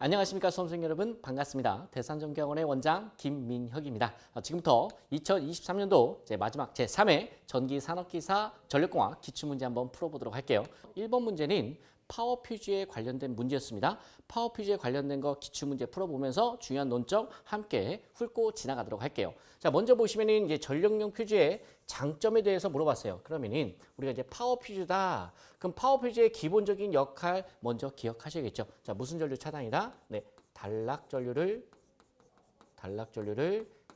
안녕하십니까 수험생 여러분 반갑습니다. 대산전교학원의 원장 김민혁입니다. 지금부터 2023년도 마지막 제3회 전기산업기사 전력공학 기출문제 한번 풀어보도록 할게요. 1번 문제는 파워퓨즈에 관련된 문제였습니다. 파워퓨즈에 관련된 거 기출문제 풀어보면서 중요한 논점 함께 훑고 지나가도록 할게요. 자, 먼저 보시면은 이제 전력용 퓨즈의 장점에 대해서 물어봤어요. 그러면은 우리가 이제 파워퓨즈다. 그럼 파워퓨즈의 기본적인 역할 먼저 기억하셔야겠죠. 자, 무슨 전류 차단이다? 네, 단락전류를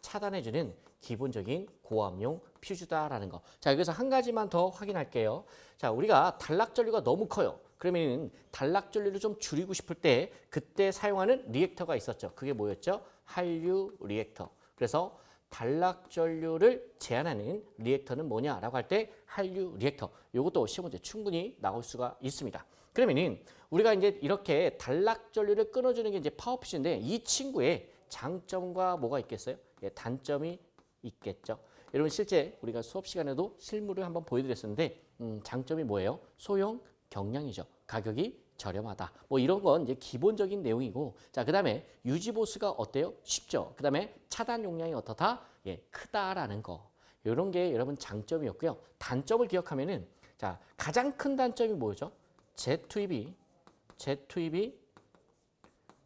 차단해주는 기본적인 고압용 퓨즈다라는 거. 자, 여기서 한 가지만 더 확인할게요. 자, 우리가 단락전류가 너무 커요. 그러면 단락전류를 좀 줄이고 싶을 때 그때 사용하는 리액터가 있었죠. 그게 뭐였죠? 한류 리액터. 그래서 단락전류를 제한하는 리액터는 뭐냐라고 할 때 한류 리액터. 이것도 시험 문제 충분히 나올 수가 있습니다. 그러면은 우리가 이제 이렇게 단락전류를 끊어주는 게 이제 파워퓨즈인데 이 친구의 장점과 뭐가 있겠어요? 예, 단점이 있겠죠. 여러분 실제 우리가 수업 시간에도 실물을 한번 보여드렸었는데 장점이 뭐예요? 소형 경량이죠. 가격이 저렴하다. 뭐 이런 건 이제 기본적인 내용이고, 자, 그다음에 유지 보수가 어때요? 쉽죠. 그다음에 차단 용량이 어떻다? 예, 크다라는 거. 이런 게 여러분 장점이었고요. 단점을 기억하면은 자, 가장 큰 단점이 뭐죠? 재투입이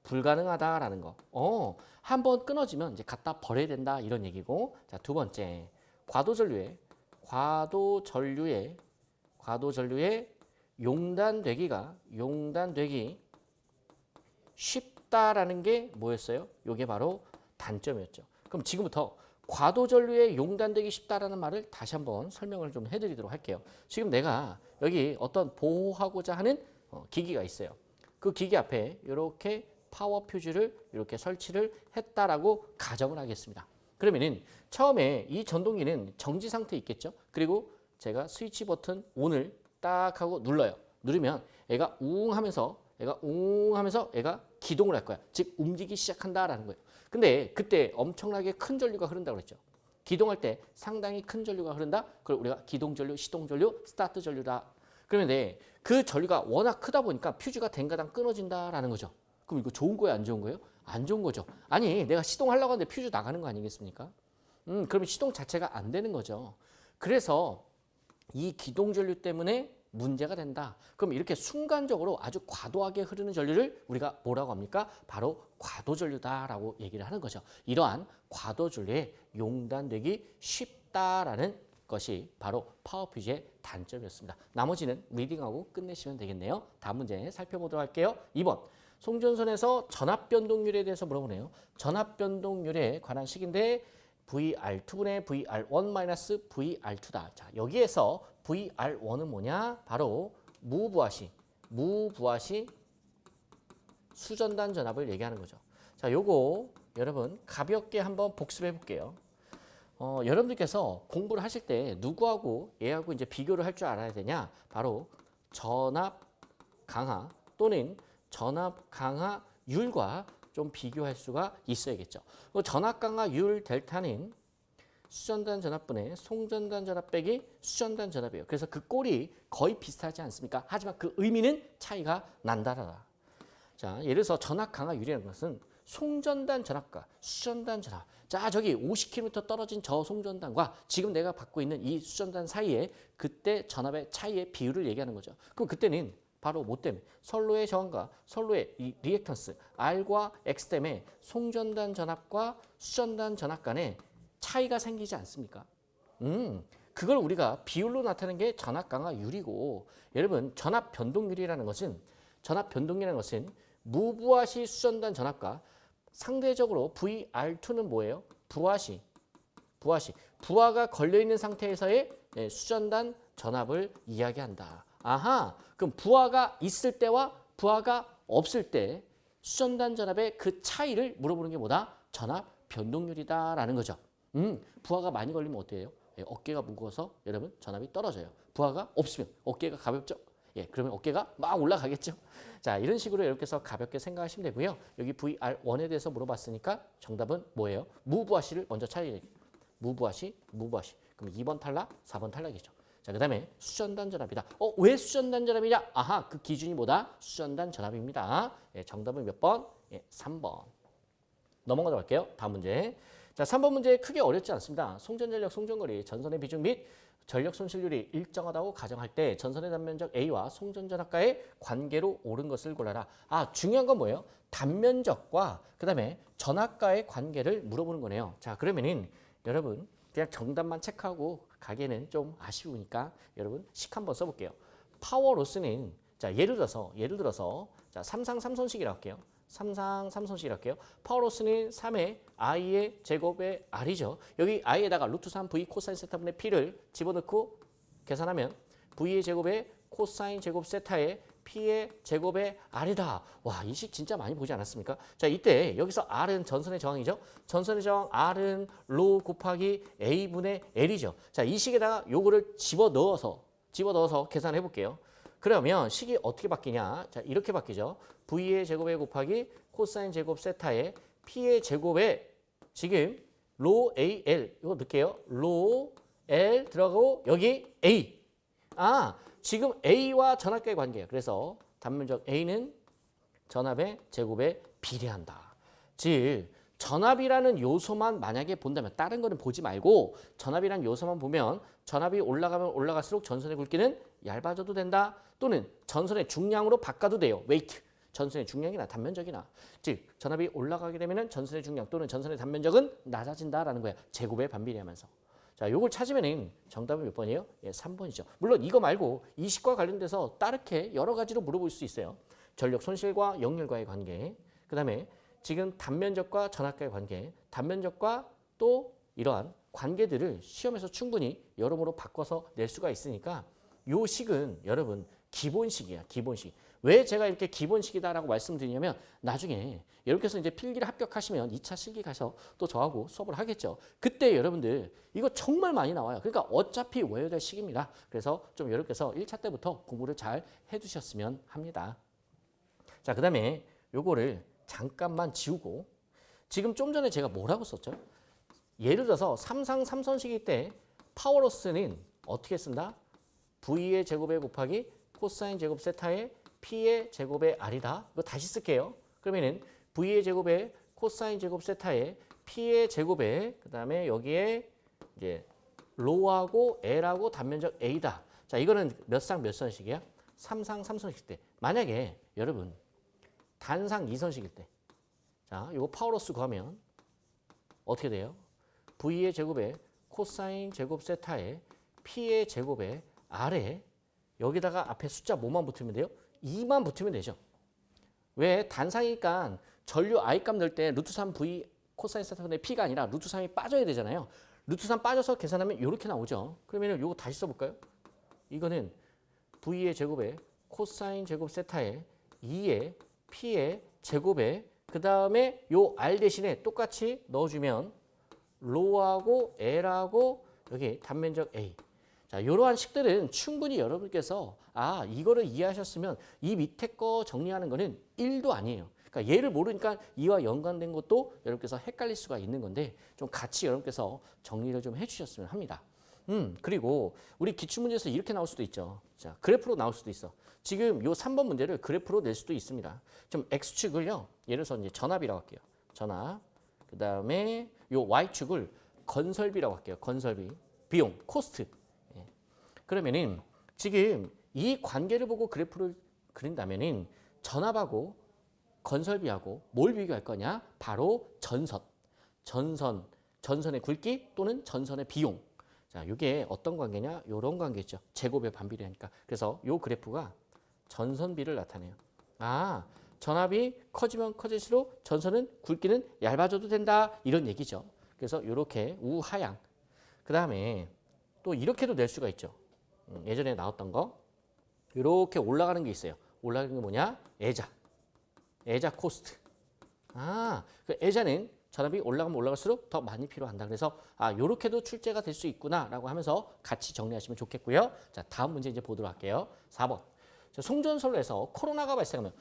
불가능하다라는 거. 한번 끊어지면 이제 갖다 버려야 된다 이런 얘기고. 자, 두 번째. 과도전류의 용단되기 쉽다라는 게 뭐였어요? 이게 바로 단점이었죠. 그럼 지금부터 과도전류에 용단되기 쉽다라는 말을 다시 한번 설명을 좀 해드리도록 할게요. 지금 내가 여기 어떤 보호하고자 하는 기기가 있어요. 그 기기 앞에 이렇게 파워퓨즈를 이렇게 설치를 했다라고 가정을 하겠습니다. 그러면은 처음에 이 전동기는 정지 상태에 있겠죠. 그리고 제가 스위치 버튼 ON을 딱 하고 눌러요. 누르면 애가 웅 하면서 애가 기동을 할 거야. 즉 움직이기 시작한다라는 거예요. 근데 그때 엄청나게 큰 전류가 흐른다고 그랬죠. 기동할 때 상당히 큰 전류가 흐른다. 그걸 우리가 기동전류, 시동전류, 스타트 전류다. 그러면 그 전류가 워낙 크다 보니까 퓨즈가 댕가당 끊어진다라는 거죠. 그럼 이거 좋은 거예요, 안 좋은 거예요? 안 좋은 거죠. 아니, 내가 시동하려고 하는데 퓨즈 나가는 거 아니겠습니까? 그러면 시동 자체가 안 되는 거죠. 그래서 이 기동전류 때문에 문제가 된다. 그럼 이렇게 순간적으로 아주 과도하게 흐르는 전류를 우리가 뭐라고 합니까? 바로 과도전류다라고 얘기를 하는 거죠. 이러한 과도전류에 용단되기 쉽다라는 것이 바로 파워퓨즈의 단점이었습니다. 나머지는 리딩하고 끝내시면 되겠네요. 다음 문제 살펴보도록 할게요. 2번. 송전선에서 전압변동률에 대해서 물어보네요. 전압변동률에 관한 식인데 VR2분의 VR1 VR2다. 자, 여기에서 VR1은 뭐냐? 바로 무부하시 수전단 전압을 얘기하는 거죠. 자, 요거 여러분 가볍게 한번 복습해 볼게요. 여러분들께서 공부를 하실 때 누구하고 얘하고 이제 비교를 할 줄 알아야 되냐? 바로 전압 강하 또는 전압 강하율과 좀 비교할 수가 있어야겠죠. 전압 강하율 델타는 수전단 전압분의 송전단 전압 빼기 수전단 전압이에요. 그래서 그 꼴이 거의 비슷하지 않습니까? 하지만 그 의미는 차이가 난다라. 자, 예를 들어서 전압 강하율이라는 것은 송전단 전압과 수전단 전압. 자, 저기 50km 떨어진 저 송전단과 지금 내가 받고 있는 이 수전단 사이에 그때 전압의 차이의 비율을 얘기하는 거죠. 그럼 그때는 바로 뭐 때문에? 선로의 저항과 선로의 이 리액턴스 R과 X 때문에 송전단 전압과 수전단 전압 간에 차이가 생기지 않습니까? 그걸 우리가 비율로 나타내는 게 전압 강하율이고, 여러분 전압 변동률이라는 것은 무부하시 수전단 전압과 상대적으로 VR2는 뭐예요? 부하가 걸려있는 상태에서의 수전단 전압을 이야기한다. 아하, 그럼 부하가 있을 때와 부하가 없을 때 수전단 전압의 그 차이를 물어보는 게 뭐다? 전압 변동률이다라는 거죠. 부하가 많이 걸리면 어때요? 예, 어깨가 무거워서 여러분 전압이 떨어져요. 부하가 없으면 어깨가 가볍죠? 예, 그러면 어깨가 막 올라가겠죠? 자, 이런 식으로 이렇게 해서 가볍게 생각하시면 되고요. 여기 VR1에 대해서 물어봤으니까 정답은 뭐예요? 무부하시를 먼저 찾아야 돼요. 무부하시. 그럼 2번 탈락, 4번 탈락이죠. 자, 그 다음에 수전단 전압이다. 왜 수전단 전압이냐? 아하, 그 기준이 뭐다? 수전단 전압입니다. 예, 정답은 몇 번? 예, 3번. 넘어가도록 할게요. 다음 문제. 자, 3번 문제 크게 어렵지 않습니다. 송전전력, 송전거리, 전선의 비중 및 전력 손실률이 일정하다고 가정할 때 전선의 단면적 A와 송전전압과의 관계로 옳은 것을 골라라. 아, 중요한 건 뭐예요? 단면적과 그다음에 전압과의 관계를 물어보는 거네요. 자, 그러면은 여러분 그냥 정답만 체크하고 가기에는 좀 아쉬우니까 여러분 식 한번 써볼게요. 파워 로스는 자, 예를 들어서 자, 3상 3손식이라고 할게요. 3상 3손식이라고 할게요. 파워 로스는 3의 i의 제곱의 r이죠. 여기 i에다가 루트 3 v 코사인 세타분의 p를 집어넣고 계산하면 v의 제곱의 코사인 제곱 세타의 p의 제곱의 r이다. 와, 이 식 진짜 많이 보지 않았습니까? 자, 이때 여기서 r은 전선의 저항이죠. 전선의 저항 r은 로 곱하기 a분의 l이죠. 자, 이 식에다가 요거를 집어넣어서 계산해 볼게요. 그러면 식이 어떻게 바뀌냐? 자, 이렇게 바뀌죠. v의 제곱에 곱하기 코사인 제곱 세타의 p의 제곱에 지금 로 al 이거 넣을게요. 로 l 들어가고 여기 a. 아, 지금 a와 전압과의 관계예요. 그래서 단면적 a는 전압의 제곱에 비례한다. 즉 전압이라는 요소만 만약에 본다면 다른 거는 보지 말고 전압이라는 요소만 보면 전압이 올라가면 올라갈수록 전선의 굵기는 얇아져도 된다. 또는 전선의 중량으로 바꿔도 돼요. 웨이트. 전선의 중량이나 단면적이나. 즉 전압이 올라가게 되면 전선의 중량 또는 전선의 단면적은 낮아진다라는 거야. 제곱에 반비례하면서. 자, 요걸 찾으면 정답은 몇 번이에요? 예, 3번이죠. 물론 이거 말고 이 식과 관련돼서 다르게 여러 가지로 물어볼 수 있어요. 전력 손실과 역률과의 관계. 그다음에 지금 단면적과 전압과의 관계. 단면적과 또 이러한 관계들을 시험에서 충분히 여러모로 바꿔서 낼 수가 있으니까 요 식은 여러분 기본식이야. 기본식. 왜 제가 이렇게 기본식이다라고 말씀드리냐면 나중에 이렇게 해서 이제 필기를 합격하시면 2차 실기 가서 또 저하고 수업을 하겠죠. 그때 여러분들 이거 정말 많이 나와요. 그러니까 어차피 외워야 될 식입니다. 그래서 좀 이렇게 해서 1차 때부터 공부를 잘 해두셨으면 합니다. 자, 그 다음에 요거를 잠깐만 지우고 지금 좀 전에 제가 뭐라고 썼죠? 예를 들어서 3상 3선식일 때 파워로스는 어떻게 쓴다? V의 제곱에 곱하기 코사인 제곱 세타의 P의 제곱의 R이다. 이거 다시 쓸게요. 그러면은 V의 제곱에 코사인 제곱 세타의 P의 제곱에 그다음에 여기에 이제 로하고 L하고 단면적 A다. 자, 이거는 몇 상 몇 선식이야? 3상 3선식 때. 만약에 여러분 단상 2선식일 때. 자, 이거 파워로스 구하면 어떻게 돼요? V의 제곱에 코사인 제곱 세타의 P의 제곱에 R에 여기다가 앞에 숫자 뭐만 붙으면 돼요? 2만 붙으면 되죠. 왜? 단상이니까 전류 I값 넣을 때 루트 3 V 코사인 세타분의 P가 아니라 루트 3이 빠져야 되잖아요. 루트 3 빠져서 계산하면 이렇게 나오죠. 그러면 이거 다시 써볼까요? 이거는 V의 제곱에 코사인 제곱 세타의 2의 P의 제곱에 그 다음에 요 R 대신에 똑같이 넣어주면 로하고 L하고 여기 단면적 A. 자, 이러한 식들은 충분히 여러분께서 이거를 이해하셨으면 이 밑에 거 정리하는 거는 1도 아니에요. 그러니까 얘를 모르니까 이와 연관된 것도 여러분께서 헷갈릴 수가 있는 건데 좀 같이 여러분께서 정리를 좀 해주셨으면 합니다. 그리고 우리 기출문제에서 이렇게 나올 수도 있죠. 자, 그래프로 나올 수도 있어. 지금 요 3번 문제를 그래프로 낼 수도 있습니다. 좀 X축을요. 예를 들어서 이제 전압이라고 할게요. 전압. 그 다음에 요 Y축을 건설비라고 할게요. 건설비. 비용, 코스트. 그러면은 지금 이 관계를 보고 그래프를 그린다면은 전압하고 건설비하고 뭘 비교할 거냐? 바로 전선의 굵기 또는 전선의 비용. 자, 이게 어떤 관계냐? 이런 관계죠. 제곱에 반비례하니까. 그래서 이 그래프가 전선비를 나타내요. 전압이 커지면 커질수록 전선은 굵기는 얇아져도 된다. 이런 얘기죠. 그래서 이렇게 우하향. 그 다음에 또 이렇게도 낼 수가 있죠. 예전에 나왔던 거 이렇게 올라가는 게 있어요. 올라가는 게 뭐냐? 애자 코스트. 그 애자는 전압이 올라가면 올라갈수록 더 많이 필요한다. 그래서 이렇게도 출제가 될 수 있구나라고 하면서 같이 정리하시면 좋겠고요. 자, 다음 문제 이제 보도록 할게요. 4번. 자, 송전선로에서 코로나가 발생하면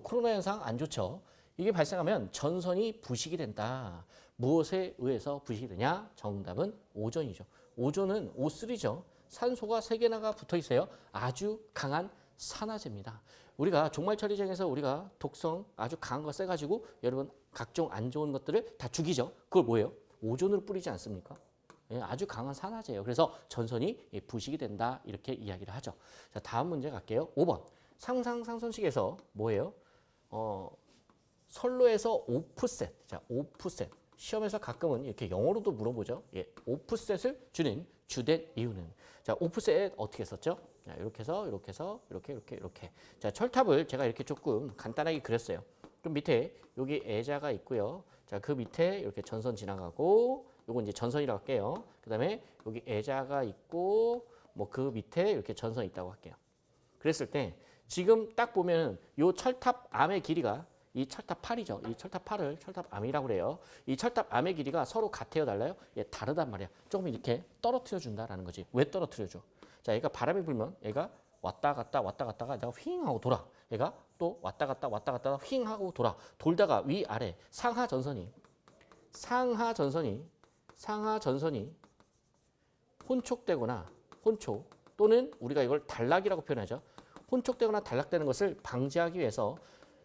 코로나 현상 안 좋죠. 이게 발생하면 전선이 부식이 된다. 무엇에 의해서 부식이 되냐? 정답은 오존이죠. 오존은 O3죠. 산소가 3개나가 붙어 있어요. 아주 강한 산화제입니다. 우리가 종말 처리장에서 우리가 독성 아주 강한 거 써가지고 여러분 각종 안 좋은 것들을 다 죽이죠. 그걸 뭐예요? 오존으로 뿌리지 않습니까? 예, 아주 강한 산화제예요. 그래서 전선이 부식이 된다 이렇게 이야기를 하죠. 자, 다음 문제 갈게요. 5번 상상상선식에서 뭐예요? 선로에서 오프셋. 자, 오프셋. 시험에서 가끔은 이렇게 영어로도 물어보죠. 예, 오프셋을 주는 주된 이유는. 자, 오프셋 어떻게 썼죠? 자, 이렇게 해서 이렇게. 자, 철탑을 제가 이렇게 조금 간단하게 그렸어요. 그럼 밑에 여기 애자가 있고요. 자, 그 밑에 이렇게 전선 지나가고 요거 이제 전선이라고 할게요. 그다음에 여기 애자가 있고 뭐 그 밑에 이렇게 전선이 있다고 할게요. 그랬을 때 지금 딱 보면 요 철탑 암의 길이가 이 철탑 8이죠. 이 철탑 8을 철탑 암이라고 그래요. 이 철탑 암의 길이가 서로 같아요, 달라요? 예, 다르단 말이야. 조금 이렇게 떨어뜨려 준다라는 거지. 왜 떨어뜨려 줘? 자, 얘가 바람이 불면 얘가 왔다 갔다가 내가 휘잉 하고 돌아. 얘가 또 왔다 갔다 휘잉 하고 돌아. 돌다가 위 아래 상하 전선이 혼촉되거나 혼촉 또는 우리가 이걸 단락이라고 표현하죠. 혼촉되거나 단락되는 것을 방지하기 위해서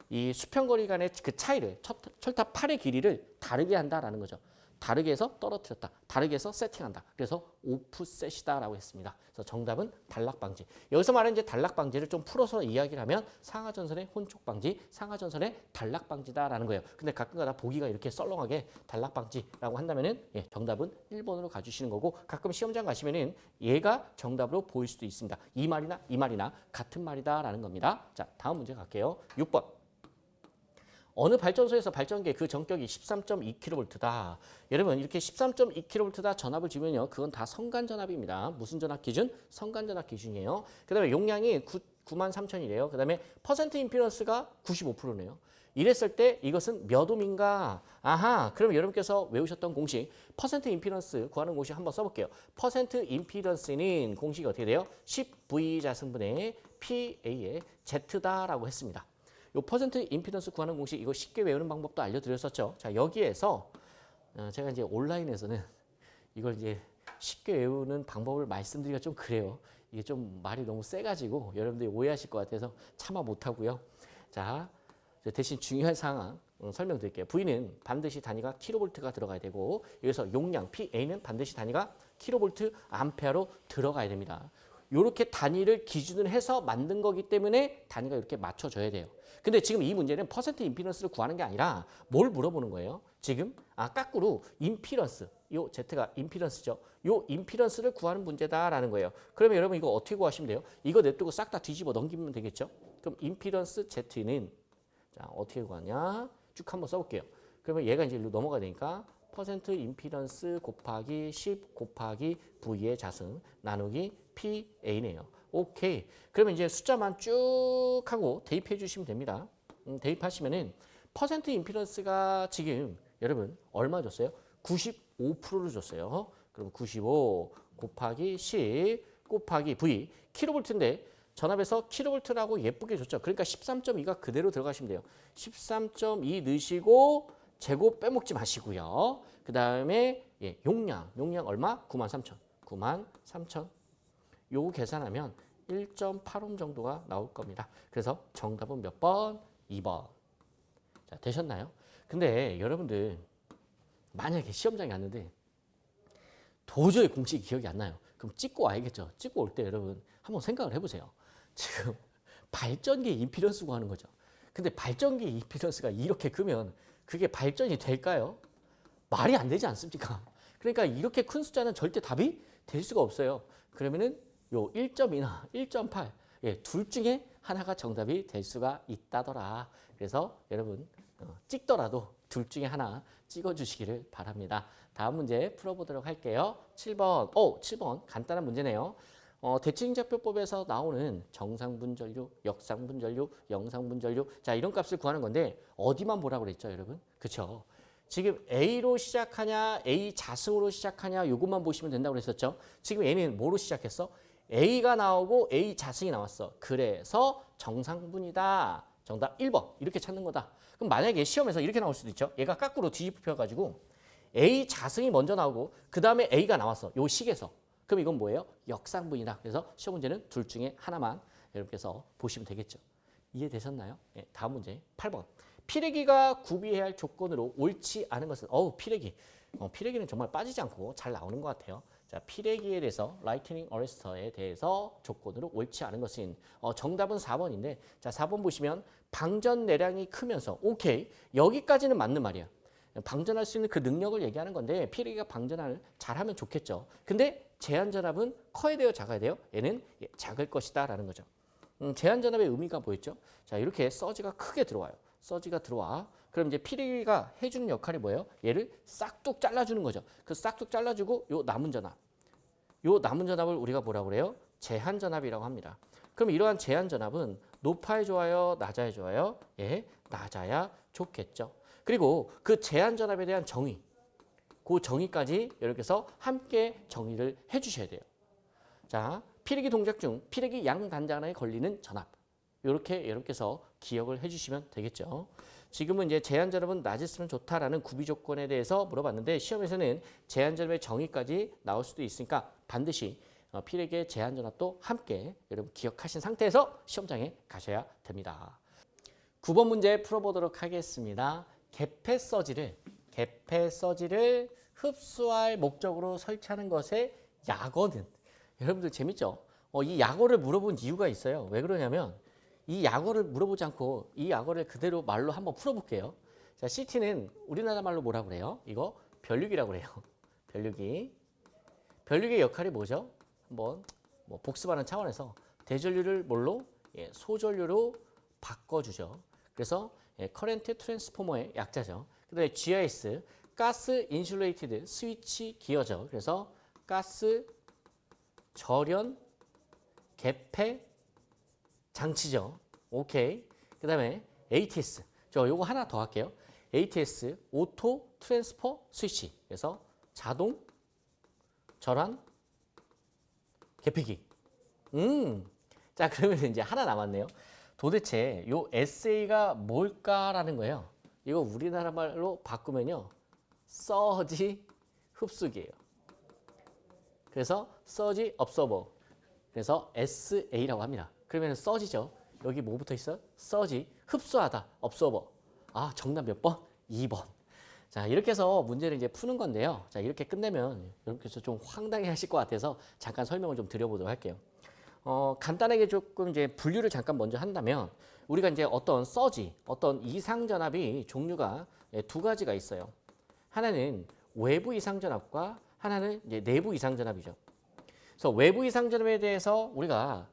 이 수평거리 간의 그 차이를 철탑 8의 길이를 다르게 한다라는 거죠. 다르게 해서 떨어뜨렸다. 다르게 해서 세팅한다. 그래서 오프셋이다라고 했습니다. 그래서 정답은 단락 방지. 여기서 말하는 이제 단락 방지를 좀 풀어서 이야기를 하면 상하 전선의 혼촉 방지, 상하 전선의 단락 방지다라는 거예요. 근데 가끔가다 보기가 이렇게 썰렁하게 단락 방지라고 한다면은 예, 정답은 1번으로 가주시는 거고 가끔 시험장 가시면은 얘가 정답으로 보일 수도 있습니다. 이 말이나 같은 말이다라는 겁니다. 자, 다음 문제 갈게요. 6번. 어느 발전소에서 발전기의 그 전격이 13.2kV다. 여러분 이렇게 13.2kV다 전압을 주면요. 그건 다 성간 전압입니다. 무슨 전압 기준? 성간 전압 기준이에요. 그 다음에 용량이 93,000이래요. 그 다음에 퍼센트 임피던스가 95%네요. 이랬을 때 이것은 몇 옴인가? 아하, 그럼 여러분께서 외우셨던 공식 퍼센트 임피던스 구하는 공식 한번 써볼게요. 퍼센트 임피던스는 공식이 어떻게 돼요? 10V 자승분의 PA의 Z다라고 했습니다. 요 퍼센트 임피던스 구하는 공식 이거 쉽게 외우는 방법도 알려드렸었죠. 자, 여기에서 제가 이제 온라인에서는 이걸 이제 쉽게 외우는 방법을 말씀드리기가 좀 그래요. 이게 좀 말이 너무 세가지고 여러분들이 오해하실 것 같아서 차마 못하고요. 자, 대신 중요한 사항 설명드릴게요. V는 반드시 단위가 킬로볼트가 들어가야 되고 여기서 용량 PA는 반드시 단위가 킬로볼트 암페어로 들어가야 됩니다. 이렇게 단위를 기준으로 해서 만든 거기 때문에 단위가 이렇게 맞춰져야 돼요. 근데 지금 이 문제는 퍼센트 임피던스를 구하는 게 아니라 뭘 물어보는 거예요? 지금 거꾸로 임피던스, 요 Z가 임피던스죠. 요 임피던스를 구하는 문제다라는 거예요. 그러면 여러분 이거 어떻게 구하시면 돼요? 이거 냅두고 싹 다 뒤집어 넘기면 되겠죠? 그럼 임피던스 Z는 자, 어떻게 구하냐? 쭉 한번 써볼게요. 그러면 얘가 이제 일로 넘어가야 되니까 퍼센트 임피던스 곱하기 10 곱하기 V의 자승 나누기 PA네요. 오케이. 그러면 이제 숫자만 쭉 하고 대입해 주시면 됩니다. 대입하시면은 퍼센트 임피던스가 지금 여러분 얼마 줬어요? 95%를 줬어요. 그럼 95 곱하기 10 곱하기 V 킬로볼트인데 전압에서 킬로볼트라고 예쁘게 줬죠. 그러니까 13.2가 그대로 들어가시면 돼요. 13.2 넣으시고 제곱 빼먹지 마시고요. 그 다음에 예, 용량 얼마? 93,000. 93,000. 요거 계산하면 1.8옴 정도가 나올 겁니다. 그래서 정답은 몇 번? 2번. 자, 되셨나요? 근데 여러분들 만약에 시험장에 왔는데 도저히 공식이 기억이 안 나요. 그럼 찍고 와야겠죠. 찍고 올 때 여러분 한번 생각을 해보세요. 지금 발전기 임피던스 구하는 거죠. 근데 발전기 임피던스가 이렇게 크면 그게 발전이 될까요? 말이 안 되지 않습니까? 그러니까 이렇게 큰 숫자는 절대 답이 될 수가 없어요. 그러면은 요 1.2나 1.8, 예, 둘 중에 하나가 정답이 될 수가 있다더라. 그래서 여러분 찍더라도 둘 중에 하나 찍어주시기를 바랍니다. 다음 문제 풀어보도록 할게요. 7번, 7번 간단한 문제네요. 대칭좌표법에서 나오는 정상분전류, 역상분전류, 영상분전류 자 이런 값을 구하는 건데 어디만 보라고 그랬죠 여러분? 그쵸? 지금 A로 시작하냐 A 자승으로 시작하냐 이것만 보시면 된다고 그랬었죠. 지금 얘는 뭐로 시작했어? A가 나오고 A 자승이 나왔어. 그래서 정상분이다. 정답 1번 이렇게 찾는 거다. 그럼 만약에 시험에서 이렇게 나올 수도 있죠. 얘가 거꾸로 뒤집혀가지고 A 자승이 먼저 나오고 그 다음에 A가 나왔어. 요 식에서. 그럼 이건 뭐예요? 역상분이다. 그래서 시험 문제는 둘 중에 하나만 여러분께서 보시면 되겠죠. 이해되셨나요? 네, 다음 문제 8번. 피레기가 구비해야 할 조건으로 옳지 않은 것은 피레기. 피레기는 정말 빠지지 않고 잘 나오는 것 같아요. 자, 피레기에 대해서 라이트닝 어레스터에 대해서 조건으로 옳지 않은 것은 정답은 4번인데 자, 4번 보시면 방전 내량이 크면서 오케이. 여기까지는 맞는 말이야. 방전할 수 있는 그 능력을 얘기하는 건데 피레기가 방전을 잘하면 좋겠죠. 근데 제한 전압은 커야 돼요, 작아야 돼요? 얘는 작을 것이다라는 거죠. 제한 전압의 의미가 뭐였죠? 자, 이렇게 서지가 크게 들어와요. 서지가 들어와. 그럼 이제 피레기가 해주는 역할이 뭐예요? 얘를 싹둑 잘라주는 거죠. 그 싹둑 잘라주고 요 남은 전압. 요 남은 전압을 우리가 뭐라고 그래요? 제한 전압이라고 합니다. 그럼 이러한 제한 전압은 높아야 좋아요? 낮아야 좋아요? 예, 낮아야 좋겠죠. 그리고 그 제한 전압에 대한 정의. 그 정의까지 이렇게 해서 함께 정의를 해 주셔야 돼요. 자, 피레기 동작 중 피레기 양 단자나에 걸리는 전압. 이렇게 해서 기억을 해 주시면 되겠죠. 지금은 이제 제한 전압은 낮았으면 좋다라는 구비 조건에 대해서 물어봤는데 시험에서는 제한 전압의 정의까지 나올 수도 있으니까 반드시 피레기의 제한 전압도 함께 여러분 기억하신 상태에서 시험장에 가셔야 됩니다. 9번 문제 풀어보도록 하겠습니다. 개폐 서지를 흡수할 목적으로 설치하는 것의 약어는 여러분들 재밌죠? 이 약어를 물어본 이유가 있어요. 왜 그러냐면 이 약어를 물어보지 않고 이 약어를 그대로 말로 한번 풀어볼게요. 자, CT는 우리나라 말로 뭐라고 그래요? 이거 변류기라고 그래요. 변류기. 변류기의 역할이 뭐죠? 한번 복습하는 차원에서 대전류를 뭘로? 소전류로 바꿔주죠. 그래서 커런트 트랜스포머의 약자죠. 그다음에 GIS, 가스 인슐레이티드 스위치 기어죠. 그래서 가스 절연 개폐 장치죠. 오케이. 그다음에 ATS. 저 요거 하나 더 할게요. ATS 오토 트랜스퍼 스위치. 그래서 자동 절환 개폐기. 자, 그러면 이제 하나 남았네요. 도대체 요 SA가 뭘까라는 거예요. 이거 우리나라 말로 바꾸면요. 서지 흡수기예요. 그래서 서지 업서버. 그래서 SA라고 합니다. 그러면 서지죠. 여기 뭐 붙어 있어요? 서지 흡수하다 업서버. 아, 정답 몇 번? 2번. 자, 이렇게 해서 문제를 이제 푸는 건데요. 자, 이렇게 끝내면 여러분께서 좀 황당해 하실 것 같아서 잠깐 설명을 좀 드려보도록 할게요. 간단하게 조금 이제 분류를 잠깐 먼저 한다면 우리가 이제 어떤 서지, 어떤 이상전압이 종류가 두 가지가 있어요. 하나는 외부 이상전압과 하나는 이제 내부 이상전압이죠. 그래서 외부 이상전압에 대해서 우리가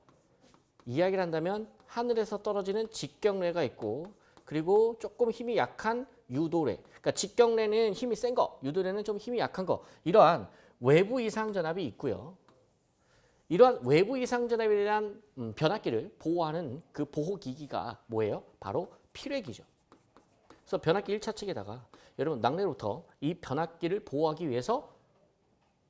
이야기를 한다면 하늘에서 떨어지는 직경례가 있고 그리고 조금 힘이 약한 유도례. 그러니까 직경례는 힘이 센 거, 유도례는 좀 힘이 약한 거. 이러한 외부 이상전압이 있고요. 이러한 외부 이상전압에 대한 변압기를 보호하는 그 보호기기가 뭐예요? 바로 피레기죠. 그래서 변압기 1차 측에다가 여러분 낙내로부터 이 변압기를 보호하기 위해서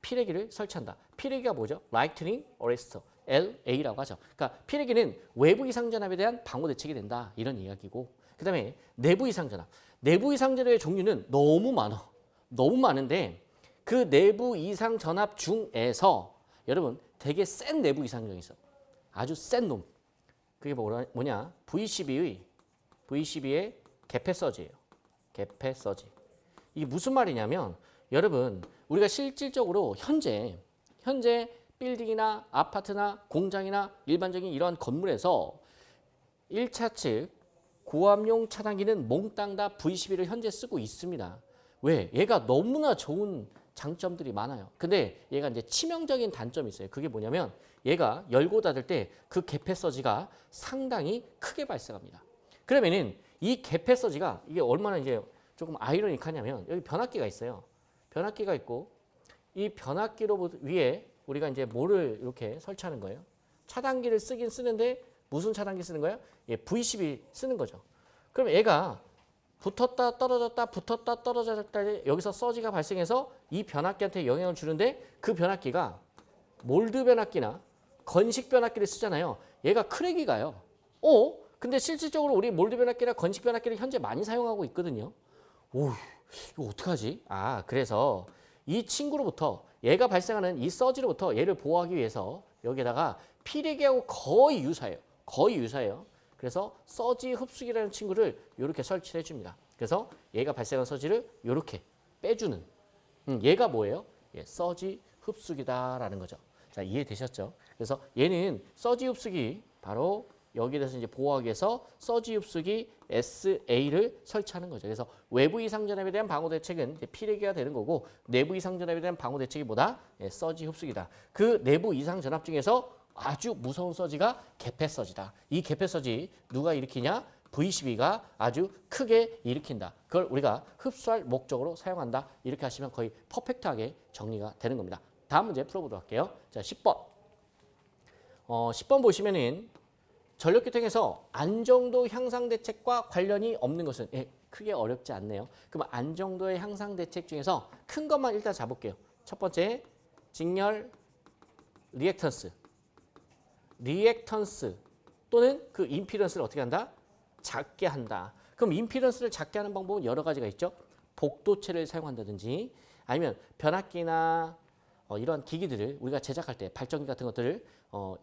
피레기를 설치한다. 피레기가 뭐죠? 라이트닝 어레스터, LA라고 하죠. 그러니까 피레기는 외부 이상전압에 대한 방호 대책이 된다. 이런 이야기고 그 다음에 내부 이상전압. 내부 이상전압의 종류는 너무 많아. 너무 많은데 그 내부 이상전압 중에서 여러분 되게 센 내부 이상전압이 있어. 아주 센 놈. 그게 뭐냐? V12의 개폐서지예요. 개폐서지. 이게 무슨 말이냐면 여러분 우리가 실질적으로 현재 빌딩이나 아파트나 공장이나 일반적인 이러한 건물에서 1차 측 고압용 차단기는 몽땅 다 V12를 현재 쓰고 있습니다. 왜? 얘가 너무나 좋은 장점들이 많아요. 근데 얘가 이제 치명적인 단점이 있어요. 그게 뭐냐면 얘가 열고 닫을 때 그 개폐서지가 상당히 크게 발생합니다. 그러면은 이 개폐서지가 이게 얼마나 이제 조금 아이러니하냐면 여기 변압기가 있어요. 변압기가 있고 이 변압기로 위에 우리가 이제 뭐를 이렇게 설치하는 거예요? 차단기를 쓰긴 쓰는데 무슨 차단기 쓰는 거예요? V12 쓰는 거죠. 그럼 얘가 붙었다 떨어졌다 붙었다 떨어졌다 여기서 서지가 발생해서 이 변압기한테 영향을 주는데 그 변압기가 몰드 변압기나 건식 변압기를 쓰잖아요. 얘가 크랙이 가요. 근데 실질적으로 우리 몰드 변압기나 건식 변압기를 현재 많이 사용하고 있거든요. 오, 이거 어떡하지? 그래서 이 친구로부터 얘가 발생하는 이 서지로부터 얘를 보호하기 위해서 여기에다가 피레기하고 거의 유사해요. 거의 유사해요. 그래서 서지 흡수기라는 친구를 이렇게 설치를 해줍니다. 그래서 얘가 발생한 서지를 이렇게 빼주는 얘가 뭐예요? 서지 흡수기다라는 거죠. 자, 이해되셨죠? 그래서 얘는 서지 흡수기 바로 여기에 대해서 이제 보호하기 위해서 서지 흡수기 SA를 설치하는 거죠. 그래서 외부 이상 전압에 대한 방호 대책은 피레기가 되는 거고 내부 이상 전압에 대한 방호 대책이 뭐다? 서지 흡수기다. 그 내부 이상 전압 중에서 아주 무서운 서지가 개폐 서지다. 이 개폐 서지 누가 일으키냐? V12가 아주 크게 일으킨다. 그걸 우리가 흡수할 목적으로 사용한다. 이렇게 하시면 거의 퍼펙트하게 정리가 되는 겁니다. 다음 문제 풀어보도록 할게요. 자, 10번. 10번 보시면은 전력계통에서 안정도 향상 대책과 관련이 없는 것은 크게 어렵지 않네요. 그럼 안정도의 향상 대책 중에서 큰 것만 일단 잡을게요. 첫 번째, 직렬 리액턴스. 리액턴스 또는 그 임피던스를 어떻게 한다? 작게 한다. 그럼 임피던스를 작게 하는 방법은 여러 가지가 있죠. 복도체를 사용한다든지 아니면 변압기나 이런 기기들을 우리가 제작할 때 발전기 같은 것들을